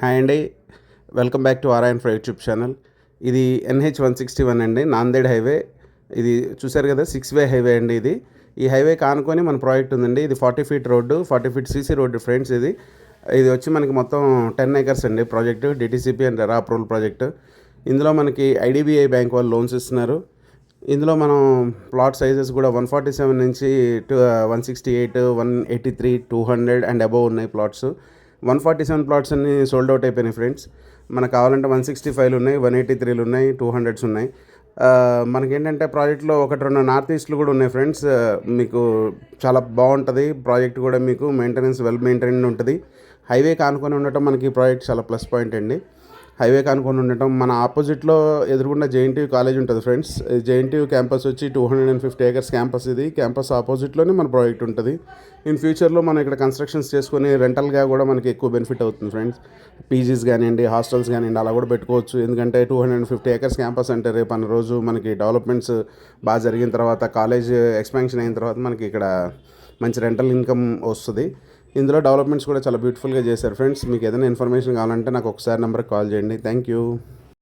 Hi అండి. Welcome back to RIN for YouTube channel. ఇది NH-161 అండి, నాందేడ్ హైవే. ఇది చూసారు కదా, 6-వే హైవే అండి ఇది. ఈ హైవే కానుకొని మన ప్రాజెక్ట్ ఉందండి. ఇది 40 feet road, 40 feet CC road friends. ఇది వచ్చి మనకి మొత్తం 10 ఏకర్స్ అండి project. DTCP and RERA approval project. ఇందులో మనకి ఐడిబిఐ బ్యాంక్ వాళ్ళు లోన్స్ ఇస్తున్నారు. ఇందులో మనం ప్లాట్ సైజెస్ కూడా 147 నుంచి 168, 183, 200 అండ్ అబోవ్ ఉన్నాయి ప్లాట్స్. 147 ప్లాట్స్ అన్ని సోల్డ్ అవుట్ అయిపోయినాయి ఫ్రెండ్స్. మనకు కావాలంటే 165 ఉన్నాయి, 183 ఉన్నాయి, 200s ఉన్నాయి. మనకేంటంటే ప్రాజెక్ట్లో ఒకటి రెండు నార్త్ ఈస్ట్లు కూడా ఉన్నాయి ఫ్రెండ్స్. మీకు చాలా బాగుంటుంది ప్రాజెక్ట్ కూడా. మీకు మెయింటెనెన్స్ వెల్ మెయింటైన్ ఉంటుంది. హైవే కానుకొని ఉండటం మనకి ప్రాజెక్ట్ చాలా ప్లస్ పాయింట్ అండి. హైవే కానుకొని ఉండటం, మన ఆపోజిట్లో ఎదురుగుండా జేఎన్టీయూ కాలేజ్ ఉంటుంది ఫ్రెండ్స్. జేఎన్టీయూ క్యాంపస్ వచ్చి 250 ఏకర్స్ క్యాంపస్. ఇది క్యాంపస్ ఆపోజిట్లోనే మన ప్రాజెక్ట్ ఉంటుంది. ఇన్ ఫ్యూచర్లో మనం ఇక్కడ కన్స్ట్రక్షన్స్ చేసుకొని రెంటల్గా కూడా మనకి ఎక్కువ బెనిఫిట్ అవుతుంది ఫ్రెండ్స్. పీజీస్ కానివ్వండి, హాస్టల్స్ కానివ్వండి, అలా కూడా పెట్టుకోవచ్చు. ఎందుకంటే 250 ఏకర్స్ క్యాంపస్ అంటే రేపు అన్న రోజు మనకి డెవలప్మెంట్స్ బాగా జరిగిన తర్వాత, కాలేజ్ ఎక్స్పాన్షన్ అయిన తర్వాత మనకి ఇక్కడ మంచి రెంటల్ ఇన్కమ్ వస్తుంది. ఇందులో డెవలప్మెంట్స్ కూడా చాలా బ్యూటిఫుల్గా చేశారు ఫ్రెండ్స్. మీకు ఏదైనా ఇన్ఫర్మేషన్ కావాలంటే నాకు ఒకసారి నెంబర్కి కాల్ చేయండి. Thank you.